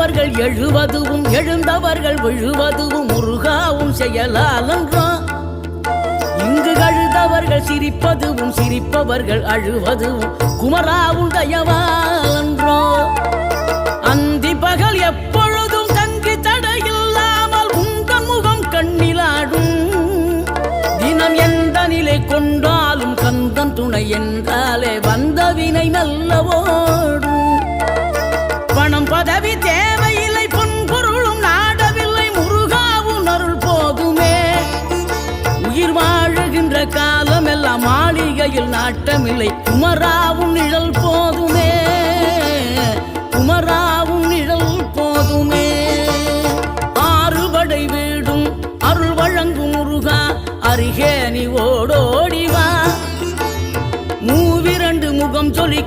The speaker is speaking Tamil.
விழுந்தவர்கள் எழுவதுவும் எழுந்தவர்கள் விழுவதுவும் முருகாவும் செயலாலன்றோ. இங்கு அழுதவர்கள் சிரிப்பதுவும் சிரிப்பவர்கள் அழுவதுவும் குமராவும் தயவாலன்றோ. அந்தி பகல் எப்பொழுதும் தங்கி தடையில்லாமல் உங்கள் முகம் கண்ணிலாடும். தினம் எந்த நிலை கொண்டாலும் கந்தன் துணை என்றாலே வந்த வினை நல்லவோடும். பணம் பதவி தேவையில்லை பொன்பொருளும் நாடவில்லை முருகாவும் அருள் போதுமே. உயிர் வாழுகின்ற காலம் எல்லாம் மாளிகையில் நாட்டமில்லை குமராவும் நிழல்